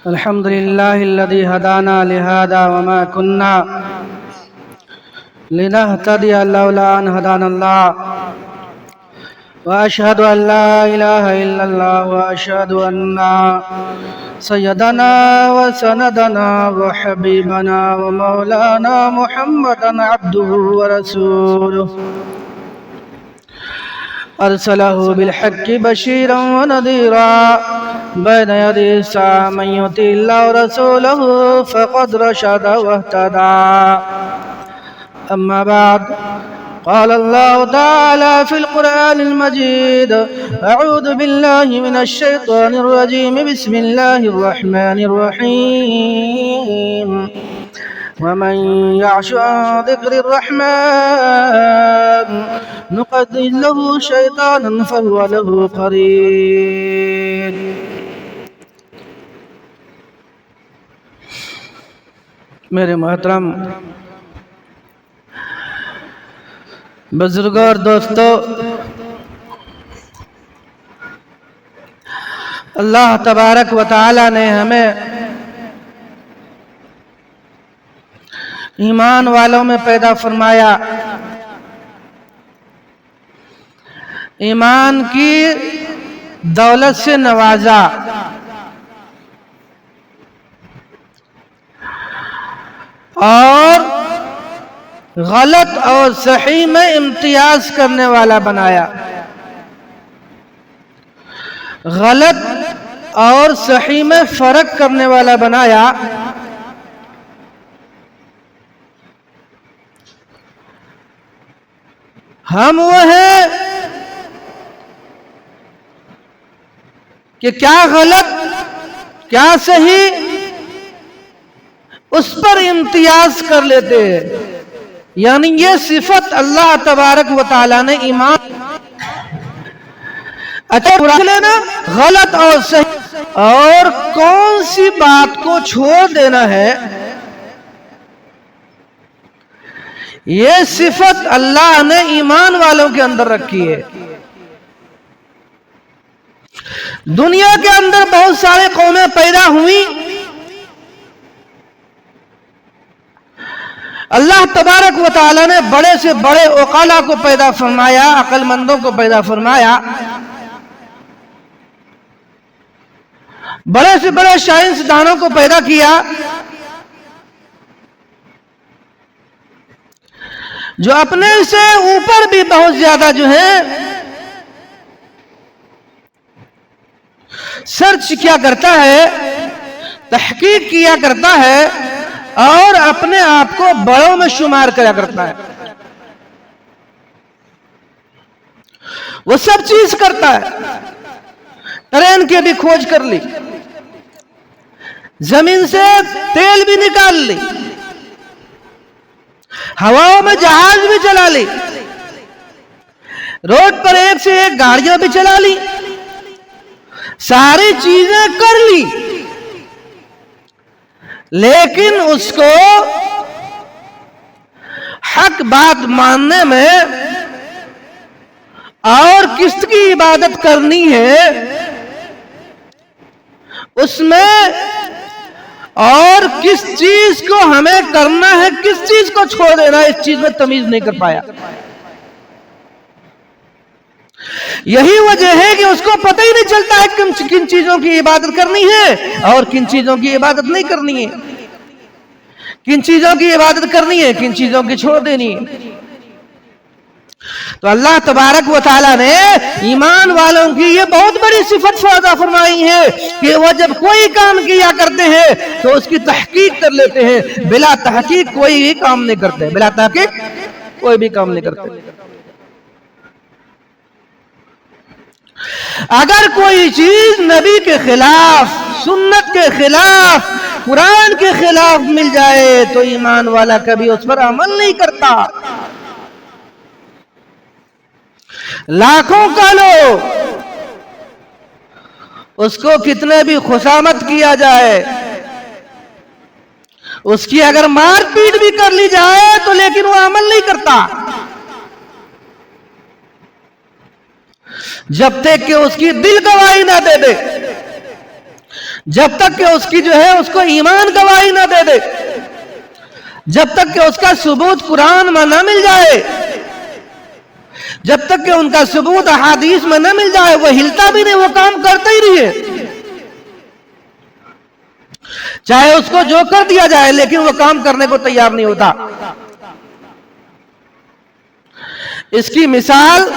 الحمد لله الذي هدانا لهذا وما كنا لنهتدي لولا أن هدانا الله وأشهد أن لا إله إلا الله وأشهد أن سيدنا وسندنا وحبيبنا ومولانا محمدا عبده ورسوله أرسله بالحق بشيرا ونذيرا بين يدي الساعة من يطع الله ورسوله فقد رشد واهتدى أما بعد قال الله تعالى في القرآن المجيد أعوذ بالله من الشيطان الرجيم بسم الله الرحمن الرحيم ومن يعش عن ذكر الرحمن نقيض له شيطانا فهو له قرين میرے محترم بزرگوں اور دوستو، اللہ تبارک و تعالی نے ہمیں ایمان والوں میں پیدا فرمایا، ایمان کی دولت سے نوازا، اور غلط اور صحیح میں امتیاز کرنے والا بنایا، غلط اور صحیح میں فرق کرنے والا بنایا۔ ہم وہ ہیں کہ کیا غلط کیا صحیح اس پر امتیاز کر لیتے ہیں، یعنی یہ صفت اللہ تبارک و تعالی نے ایمان اچھا لینا، غلط اور صحیح، اور کون سی بات کو چھوڑ دینا ہے، یہ صفت اللہ نے ایمان والوں کے اندر رکھی ہے۔ دنیا کے اندر بہت سارے قومیں پیدا ہوئی، اللہ تبارک و تعالی نے بڑے سے بڑے عقلاء کو پیدا فرمایا، عقل مندوں کو پیدا فرمایا، بڑے سے بڑے سائنسدانوں کو پیدا کیا، جو اپنے سے اوپر بھی بہت زیادہ جو ہے سرچ کیا کرتا ہے، تحقیق کیا کرتا ہے، اور اپنے آپ کو بڑوں میں شمار کیا کرتا ہے، وہ سب چیز کرتا ہے۔ ٹرین کی بھی کھوج کر لی، زمین سے تیل بھی نکال لی، ہواؤں میں جہاز بھی چلا لی، روڈ پر ایک سے ایک گاڑیاں بھی چلا لی، ساری چیزیں کر لی، لیکن اس کو حق بات ماننے میں اور کس کی عبادت کرنی ہے اس میں، اور کس چیز کو ہمیں کرنا ہے، کس چیز کو چھوڑ دینا ہے، اس چیز میں تمیز نہیں کر پایا۔ یہی وجہ ہے کہ اس کو پتہ ہی نہیں چلتا ہے کن چیزوں کی عبادت کرنی ہے اور کن چیزوں کی عبادت نہیں کرنی ہے، کن چیزوں کی عبادت کرنی ہے، کن چیزوں کی چھوڑ دینی ہے۔ تو اللہ تبارک و تعالی نے ایمان والوں کی یہ بہت بڑی صفت پیدا فرمائی ہے کہ وہ جب کوئی کام کیا کرتے ہیں تو اس کی تحقیق کر لیتے ہیں، بلا تحقیق کوئی بھی کام نہیں کرتے، بلا تحقیق کوئی بھی کام نہیں کرتے۔ اگر کوئی چیز نبی کے خلاف، سنت کے خلاف، قرآن کے خلاف مل جائے تو ایمان والا کبھی اس پر عمل نہیں کرتا۔ لاکھوں کا لو، اس کو کتنے بھی خوشامد کیا جائے، اس کی اگر مار پیٹ بھی کر لی جائے تو لیکن وہ عمل نہیں کرتا۔ جب تک کہ اس کی دل گواہی نہ دے دے، جب تک کہ اس کی جو ہے اس کو ایمان گواہی نہ دے دے، جب تک کہ اس کا ثبوت قرآن میں نہ مل جائے، جب تک کہ ان کا ثبوت احادیث میں نہ مل جائے، وہ ہلتا بھی نہیں، وہ کام کرتا ہی نہیں ہے، چاہے اس کو جو کر دیا جائے لیکن وہ کام کرنے کو تیار نہیں ہوتا۔ اس کی مثال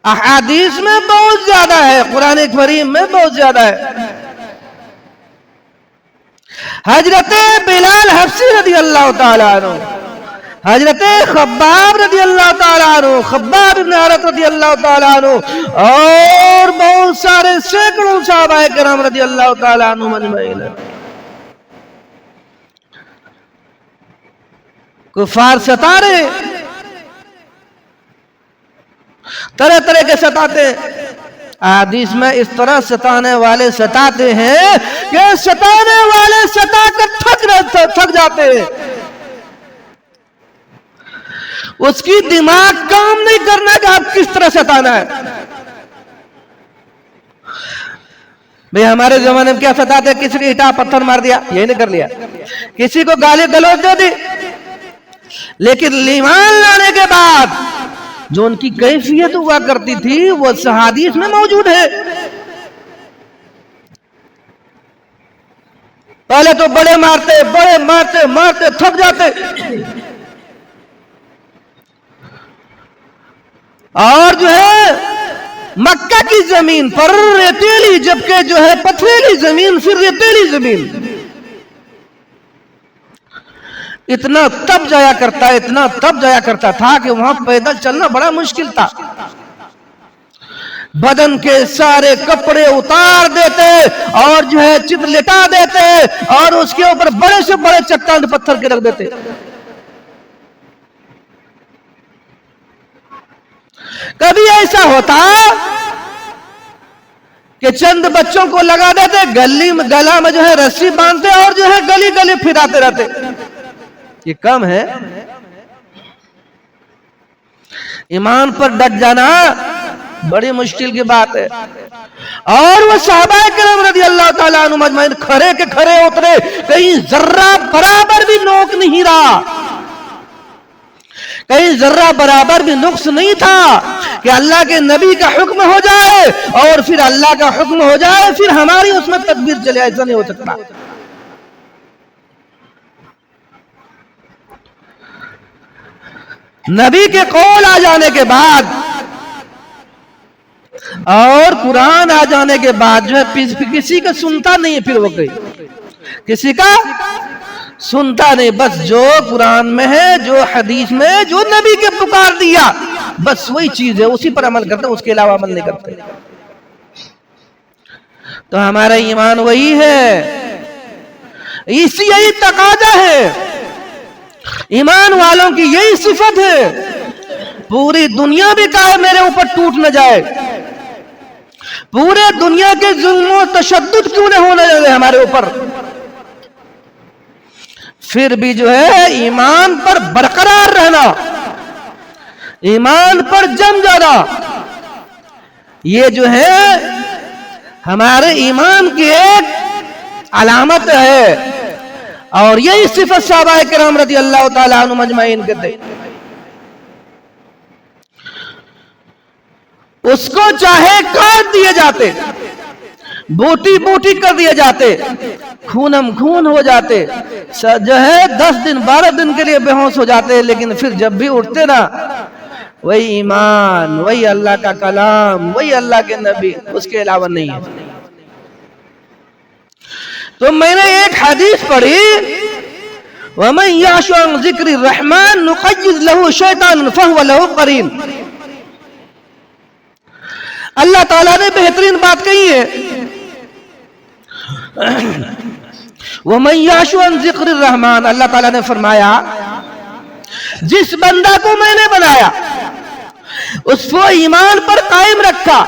احادیث میں بہت زیادہ ہے، قرآن کریم میں بہت زیادہ ہے۔ حضرت بلال حبشی رضی اللہ تعالیٰ عنہ، حضرت خباب رضی اللہ تعالیٰ عنہ، خباب بن عرط رضی اللہ تعالیٰ عنہ، اور بہت سارے سینکڑوں صحابہ کرام رضی اللہ تعالیٰ عنہ مجمعین، کفار ستا رہے، طرح طرح کے ستاتے ہیں۔ حدیث میں اس طرح ستانے والے ستاتے ہیں کہ ستانے والے ستا کر تھک جاتے ہیں، اس کی دماغ کام نہیں کرنا کہ آپ کس طرح ستانا ہے۔ بھئی ہمارے زمانے میں کیا ستاتے ہیں؟ کسی کی اٹا پتھر مار دیا، یہ نہیں کر لیا، کسی کو گالی گلوچ دے دی، لیکن ایمان لانے کے بعد جو ان کی کیفیت ہوا کرتی تھی وہ حدیث میں موجود ہے۔ پہلے تو بڑے مارتے تھک جاتے، اور جو ہے مکہ کی زمین پر ریتیلی، جبکہ جو ہے پتھریلی زمین، پھر ریتیلی زمین، اتنا تب جایا کرتا تھا کہ وہاں پیدل چلنا بڑا مشکل تھا۔ بدن کے سارے کپڑے اتار دیتے اور جو ہے چت لٹا دیتے اور اس کے اوپر بڑے سے بڑے چٹان پتھر کے رکھ دیتے۔ کبھی ایسا ہوتا کہ چند بچوں کو لگا دیتے، گلا میں جو ہے رسی باندھتے اور جو ہے گلی گلی پھراتے رہتے۔ یہ کم ہے؟ ایمان پر ڈٹ جانا بڑی مشکل کی بات ہے۔ اور وہ صحابہ کرام رضی اللہ تعالیٰ عنہ مجمعین کھڑے کے کھڑے اترے، کہیں ذرہ برابر بھی نوک نہیں رہا، کہیں ذرہ برابر بھی نقص نہیں تھا کہ اللہ کے نبی کا حکم ہو جائے اور پھر اللہ کا حکم ہو جائے پھر ہماری اس میں تکبیر چلے، ایسا نہیں ہو سکتا۔ نبی کے قول آ جانے کے بعد اور قرآن آ جانے کے بعد جو ہے کسی کا سنتا نہیں ہے، پھر وہ کسی کا سنتا نہیں، بس جو قرآن میں ہے، جو حدیث میں، جو نبی کے پکار دیا، بس وہی چیز ہے، اسی پر عمل کرتے، اس کے علاوہ عمل نہیں کرتے۔ تو ہمارا ایمان وہی ہے، یہی تقاضا ہے، ایمان والوں کی یہی صفت ہے۔ پوری دنیا بھی کہے میرے اوپر ٹوٹ نہ جائے، پورے دنیا کے ظلم و تشدد کیوں نہ ہونے لگے ہمارے اوپر، پھر بھی جو ہے ایمان پر برقرار رہنا، ایمان پر جم جانا، یہ جو ہے ہمارے ایمان کی ایک علامت ہے، اور یہی صفت صحابہ کرام رضی اللہ تعالیٰ عنہ مجمعین کے تھے۔ اس کو چاہے کاٹ دیے جاتے، بوٹی بوٹی کر دیے جاتے، خونم خون ہو جاتے، جو ہے 10 دن 12 دن کے لیے بے ہوش ہو جاتے، لیکن پھر جب بھی اٹھتے نا، وہی ایمان، وہی اللہ کا کلام، وہی اللہ کے نبی، اس کے علاوہ نہیں ہے۔ تو میں نے ایک حدیث پڑھی، وَمَنْ يَعْشُ عَنْ ذِكْرِ الرَّحْمَنِ نُقَيِّضْ لَهُ شَيْطَانًا فَهُوَ لَهُ قَرِينٌ۔ اللہ تعالیٰ نے بہترین بات کہی ہے، وَمَنْ يَعْشُ عَنْ ذِكْرِ الرَّحْمَنِ، اللہ تعالیٰ نے فرمایا جس بندہ کو میں نے بنایا، اس کو ایمان پر قائم رکھا،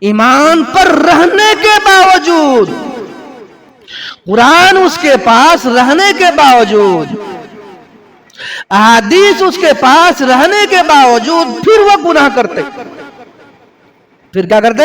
ایمان پر رہنے کے باوجود، قرآن اس کے پاس رہنے کے باوجود، احادیث اس کے پاس رہنے کے باوجود، پھر وہ گناہ کرتے، پھر کیا کرتے؟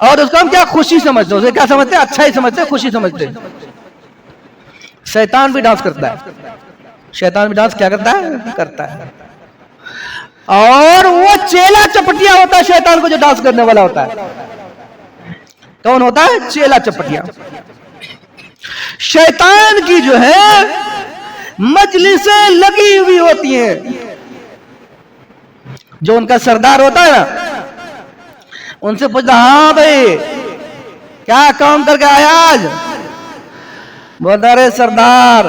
اور اس کو ہم کیا خوشی سمجھتے ہیں، اسے کیا سمجھتے ہیں؟ اچھا ہی سمجھتے ہیں، خوشی سمجھتے ہیں۔ شیطان بھی ڈانس کرتا ہے، شیطان بھی ڈانس کیا کرتا ہے؟ کرتا ہے۔ اور وہ چیلا چپٹیا ہوتا ہے شیطان کو جو ڈانس کرنے والا ہوتا ہے۔ کون ہوتا ہے؟ چیلا چپٹیا۔ شیطان کی جو ہے مجلسیں لگی ہوئی ہوتی ہیں، جو ان کا سردار ہوتا ہے نا، ان سے پوچھتا ہاں بھائی کیا کام کر کے آیا آج؟ بولتا ارے سردار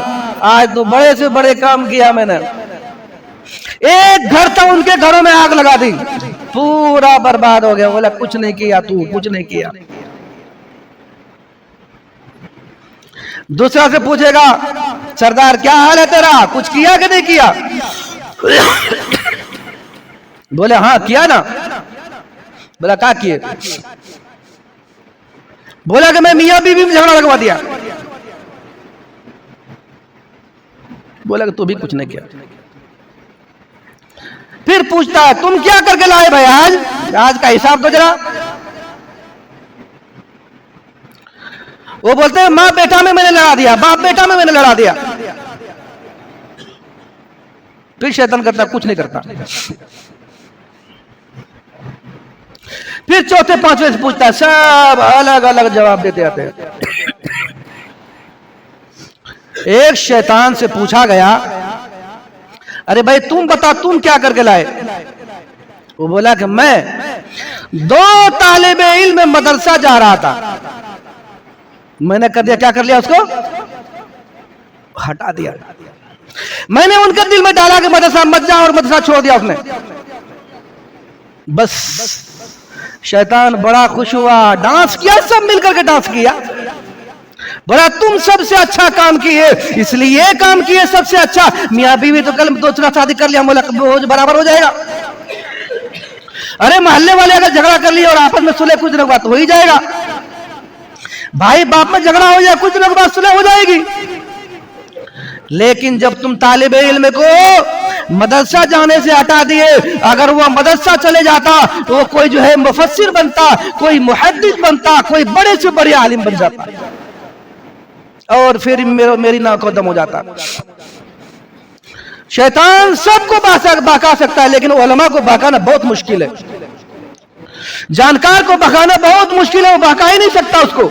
آج تو بڑے سے بڑے کام کیا میں نے، ایک گھر تھا ان کے گھروں میں آگ لگا دی، پورا برباد ہو گیا۔ بولا کچھ نہیں کیا تو، کچھ نہیں کیا۔ دوسرا سے پوچھے گا سردار کیا حال ہے تیرا، کچھ کیا کہ نہیں کیا؟ بولے ہاں کیا نا۔ بولا کیا کیے؟ بولا کہ میں میاں بیوی میں جھگڑا لگوا دیا۔ بولا کہ تو بھی کچھ نہیں کیا۔ پھر پوچھتا ہے تم کیا کر کے لائے بھائی آج کا حساب تو ذرا۔ وہ بولتے ہیں ماں بیٹا میں نے لڑا دیا، باپ بیٹا میں نے لڑا دیا۔ پھر شیطان کرتا کچھ نہیں کرتا۔ پھر چوتھے پانچویں سے پوچھتا ہے، سب الگ الگ جواب دیتے آتے ہیں۔ ایک شیطان سے پوچھا گیا ارے بھائی تم بتا تم کیا کر کے لائے؟ وہ بولا کہ میں 2 طالب علم مدرسہ جا رہا تھا، میں نے کر دیا، کیا کر لیا؟ اس کو ہٹا دیا۔ میں نے ان کے دل میں ڈالا کہ مدرسہ مت جا، اور مدرسہ چھوڑ دیا اس نے۔ بس شیطان بڑا خوش ہوا، ڈانس کیا، سب مل کر کے ڈانس کیا۔ بڑا تم سب سے اچھا کام کیے، اس لیے کام کیے سب سے اچھا۔ میاں بیوی تو کل دوسرا شادی کر لیا، برابر ہو جائے گا۔ ارے محلے والے اگر جھگڑا کر لیا اور آپس میں صلح کچھ نہ بات ہو ہی جائے گا۔ بھائی باپ میں جھگڑا ہو جائے کچھ نہ بات صلح ہو جائے گی۔ لیکن جب تم طالب علم کو مدرسہ جانے سے ہٹا دیے، اگر وہ مدرسہ چلے جاتا تو وہ کوئی جو ہے مفسر بنتا، کوئی محدث بنتا، کوئی بڑے سے بڑے عالم بن جاتا، اور پھر میری ناک کو دم ہو جاتا۔ شیطان سب کو بہکا سکتا ہے، لیکن علماء کو بہکانا بہت مشکل ہے۔ جانکار کو بہکانا بہت مشکل ہے، وہ بہکا ہی نہیں سکتا اس کو،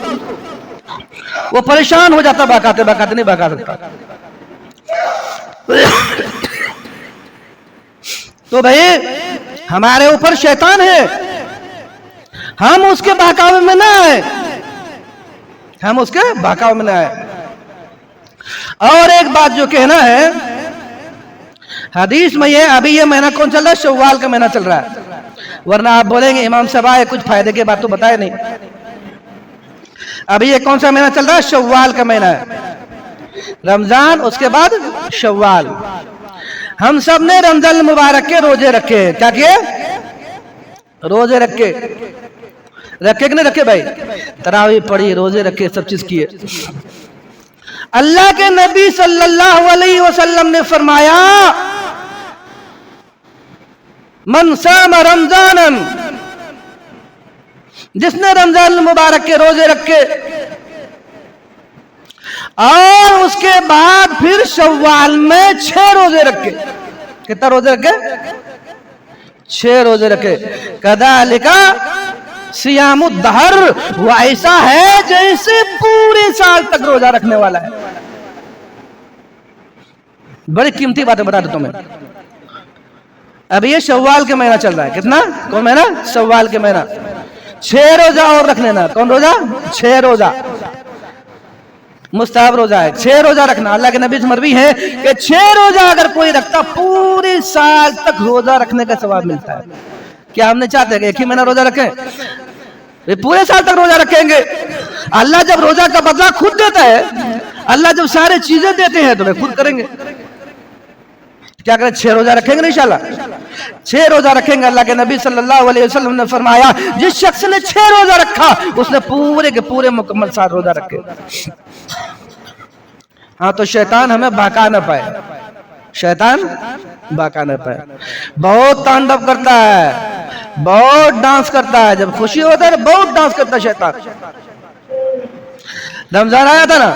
وہ پریشان ہو جاتا بہکاتے بہکاتے، نہیں بہکا سکتا۔ تو بھائی ہمارے اوپر شیطان ہے، ہم اس کے بہکاوے میں نہ آئے، ہم اس کے بہکاوے میں نہ آئے۔ اور ایک بات جو کہنا ہے، حدیث میں ابھی یہ مہینہ کون چل رہا ہے؟ شوال کا مہینہ چل رہا ہے، ورنہ آپ بولیں گے امام صاحب آئے کچھ فائدے کے بات تو بتائے نہیں۔ ابھی یہ کون سا مہینہ چل رہا ہے؟ شوال کا مہینہ ہے، رمضان اس کے بعد شوال۔ ہم سب نے رمضان المبارک کے روزے رکھے، کیا کیے؟ روزے رکھے کہ نہیں رکھے بھائی؟ تراویح پڑھی، روزے رکھے، سب چیز کیے۔ اللہ کے نبی صلی اللہ علیہ وسلم نے فرمایا من صام رمضانا، جس نے رمضان المبارک کے روزے رکھے اور اس کے بعد پھر شوال میں 6 روزے رکھے، کتنا روزے رکھے؟ 6 روزے رکھے۔ کذالک صیام الدہر، وہ ایسا ہے جیسے پورے سال تک روزہ رکھنے والا ہے۔ بڑی قیمتی باتیں بتا دیتا ہوں میں۔ اب یہ شوال کے مہینہ چل رہا ہے، کتنا؟ کون مہینہ؟ شوال کے مہینہ۔ 6 روزہ اور رکھ لینا۔ کون روزہ؟ 6 روزہ مستحب روزہ ہے، 6 روزہ رکھنا۔ اللہ کے نبی سے مروی ہے کہ 6 روزہ اگر کوئی رکھتا پورے سال تک روزہ رکھنے کا ثواب ملتا ہے۔ کیا ہم نے چاہتے ہیں کہ ایک ہی مہینہ روزہ رکھیں؟ پورے سال تک روزہ رکھیں گے۔ اللہ جب روزہ کا بدلہ خود دیتا ہے، اللہ جب سارے چیزیں دیتے ہیں تو وہ خود کریں گے۔ کیا کریں؟ 6 روزہ رکھیں گے انشاءاللہ، 6 روزہ رکھیں گے۔ اللہ کے نبی صلی اللہ علیہ وسلم نے فرمایا جس شخص نے 6 روزہ رکھا اس نے پورے کے پورے مکمل 7 روزہ رکھے۔ ہاں تو شیطان ہمیں بہکا نہ پائے، شیطان بہکا نہ پائے۔ بہت تانڈو کرتا ہے، بہت ڈانس کرتا ہے، جب خوشی ہوتا ہے بہت ڈانس کرتا ہے شیطان۔ رمضان آیا تھا نا،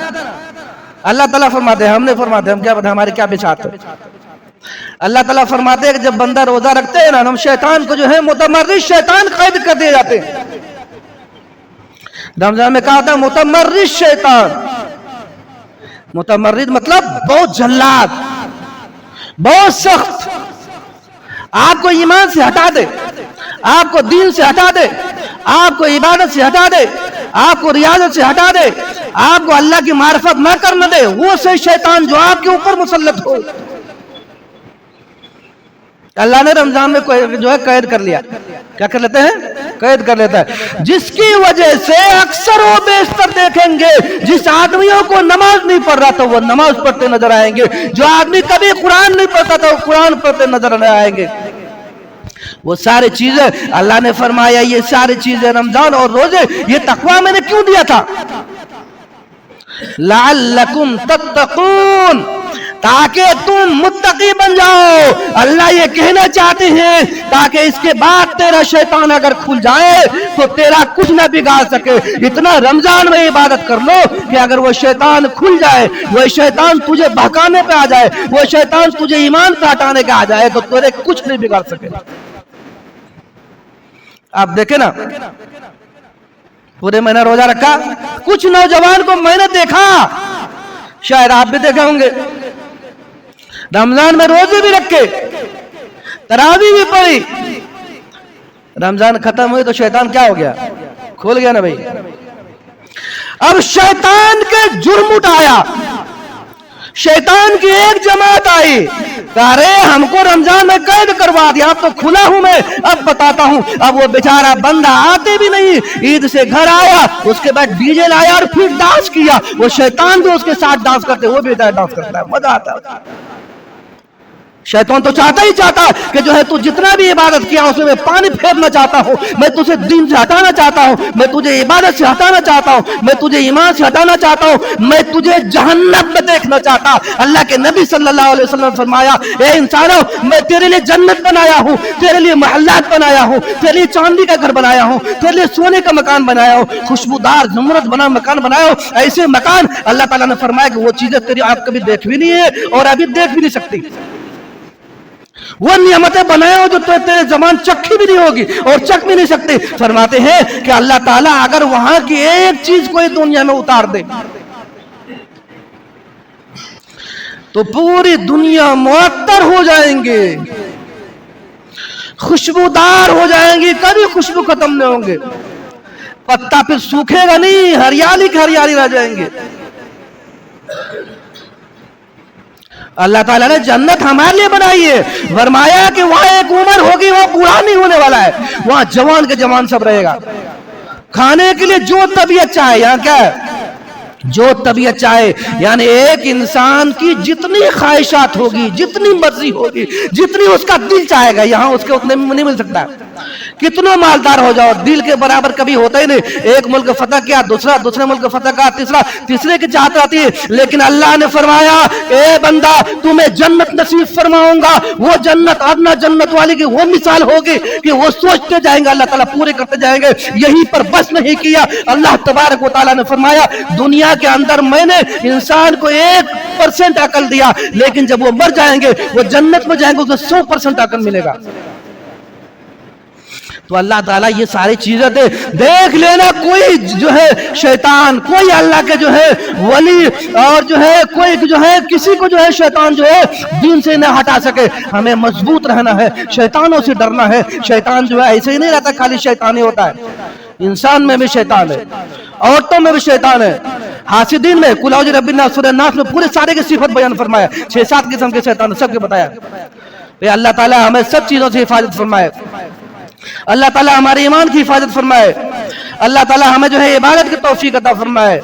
اللہ تعالیٰ فرماتے ہیں، ہم نے فرماتے ہیں، ہم کیا بتائیں ہمارے کیا بچات ہے، اللہ تعالیٰ فرماتے ہیں کہ جب بندہ روزہ رکھتے ہیں نا، ہم شیطان کو جو ہے متمرد شیطان قید کر دیے جاتے ہیں۔ رمضان میں کہا تھا متمرد شیطان، متمرد مطلب بہت جلاد، بہت سخت، آپ کو ایمان سے ہٹا دے، آپ کو دین سے ہٹا دے، آپ کو عبادت سے ہٹا دے، آپ کو ریاضت سے ہٹا دے، آپ کو اللہ کی معرفت نہ کرنے دے، وہ سے شیطان جو آپ کے اوپر مسلط ہو۔ اللہ نے رمضان میں جو ہے قید کر لیا، کیا کر لیتے ہیں؟ قید کر لیتا ہے، جس کی وجہ سے اکثر و بیشتر دیکھیں گے جس آدمیوں کو نماز نہیں پڑھ رہا تھا وہ نماز پڑھتے نظر آئیں گے، جو آدمی کبھی قرآن نہیں پڑھتا تھا وہ قرآن پڑھتے نظر آئیں گے۔ وہ ساری چیزیں اللہ نے فرمایا، یہ ساری چیزیں رمضان اور روزے یہ تقویٰ میں نے کیوں دیا تھا؟ لعلکم تتقون، تاکہ تم متقی بن جاؤ۔ اللہ یہ کہنا چاہتے ہیں تاکہ اس کے بعد تیرا شیطان اگر کھل جائے تو تیرا کچھ نہ بگاڑ سکے۔ اتنا رمضان میں عبادت کر لو کہ اگر وہ شیطان کھل جائے، وہ شیطان تجھے بہکانے پہ آ جائے، وہ شیطان تجھے ایمان سے ہٹانے کا آ جائے تو تیرے کچھ نہیں بگاڑ سکے۔ آپ دیکھیں نا، پورے مہینہ روزہ رکھا، کچھ نوجوان کو میں نے دیکھا، شاید آپ بھی دیکھے ہوں گے، رمضان میں روزے بھی رکھے، تراویح بھی پڑھی، رمضان ختم ہوئی تو شیطان کیا ہو گیا؟ کھول گیا نا بھائی۔ اب شیطان کے جرم اٹھایا، شیطان کی ایک جماعت آئی، کہا رے ہم کو رمضان میں قید کروا دیا، اب تو کھلا ہوں میں، اب بتاتا ہوں۔ اب وہ بیچارہ بندہ آتے بھی نہیں، عید سے گھر آیا، اس کے بعد ڈی جے لایا اور پھر ڈانس کیا۔ وہ شیطان بھی اس کے ساتھ ڈانس کرتے، وہ بھی ڈانس کرتا ہے، مزہ آتا ہے۔ شیطان تو چاہتا ہی چاہتا ہے کہ جو ہے تو جتنا بھی عبادت کیا اس میں پانی پھیرنا چاہتا ہوں، میں تجھے دین سے ہٹانا چاہتا ہوں، میں تجھے عبادت سے ہٹانا چاہتا ہوں، میں تجھے ایمان سے ہٹانا چاہتا ہوں، میں تجھے جہنم میں دیکھنا چاہتا۔ اللہ کے نبی صلی اللہ علیہ وسلم فرمایا، اے انسانوں میں تیرے لیے جنت بنایا ہوں، تیرے لیے محلات بنایا ہوں، تیرے لیے چاندی کا گھر بنایا ہوں، تیرے لیے سونے کا مکان بنایا ہوں، خوشبودار زمرد بنا مکان بنایا ہوں۔ ایسے مکان اللہ تعالیٰ نے فرمایا کہ وہ چیزیں تیری آپ کبھی دیکھ بھی نہیں ہے اور ابھی دیکھ بھی نہیں سکتی۔ وہ نعمتیں بنائے ہو جو تیرے زمان چکھی بھی نہیں ہوگی اور چک بھی نہیں سکتے۔ فرماتے ہیں کہ اللہ تعالیٰ اگر وہاں کی ایک چیز کوئی دنیا میں اتار دے تو پوری دنیا معطر ہو جائیں گے، خوشبودار ہو جائیں گی، کبھی خوشبو ختم نہیں ہوں گے، پتا پھر سوکھے گا نہیں، ہریالی کی ہریالی رہ جائیں گے۔ اللہ تعالیٰ نے جنت ہمارے لیے بنائی ہے، فرمایا کہ وہاں ایک عمر ہوگی، وہ بوڑھا نہیں ہونے والا ہے، وہاں جوان کے جوان سب رہے گا، کھانے کے لیے جو طبیعت چاہے۔ یہاں کیا ہے؟ جو طبیعت چاہے، یعنی ایک انسان کی جتنی خواہشات ہوگی، جتنی مرضی ہوگی، جتنی اس کا دل چاہے گا، یہاں اس کے اتنے میں نہیں مل سکتا۔ کتنا مالدار ہو جاؤ، دل کے برابر کبھی ہوتا ہی نہیں۔ ایک ملک فتح کیا، دوسرے ملک فتح کیا، تیسرے کی چاہت آتی ہے، لیکن اللہ نے فرمایا اے بندہ تمہیں جنت نصیب فرماؤں گا۔ وہ جنت ادنا جنت والی کی وہ مثال ہوگی کہ وہ سوچتے جائیں گے، اللہ تعالیٰ پورے کرتے جائیں گے۔ یہیں پر بس نہیں کیا، اللہ تبارک و تعالیٰ نے فرمایا دنیا کے اندر میں نے انسان کو 1% عقل دیا، لیکن جب وہ مر جائیں گے، وہ جنت میں جائیں گے، اسے 100% عقل ملے گا۔ تو اللہ تعالیٰ یہ ساری چیزیں دیکھ لینا، کوئی جو ہے شیطان، کوئی اللہ کے جو ہے ولی اور جو ہے کوئی جو ہے کسی کو جو ہے شیطان جو ہے دین سے نہ ہٹا سکے۔ ہمیں مضبوط رہنا ہے، شیطانوں سے ڈرنا ہے۔ شیطان جو ہے ایسے ہی نہیں رہتا خالی شیطان ہی ہوتا ہے، انسان میں بھی شیطان ہے، عورتوں میں بھی شیطان ہے، حاسدین میں، قل اعوذ برب الناس، سورہ الناس میں پورے سارے کی صفت بیان فرمایا، 6-7 قسم کے شیطان سب کے بتایا۔ اللہ تعالیٰ ہمیں سب چیزوں سے حفاظت فرمائے، اللہ تعالیٰ ہمارے ایمان کی حفاظت فرمائے، اللہ تعالیٰ ہمیں جو ہے عبادت کی توفیق عطا فرمائے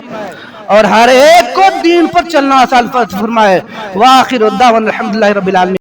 اور ہر ایک کو دین پر چلنا آسان فرمائے۔ وآخر الدعوانا الحمدللہ رب العالمین۔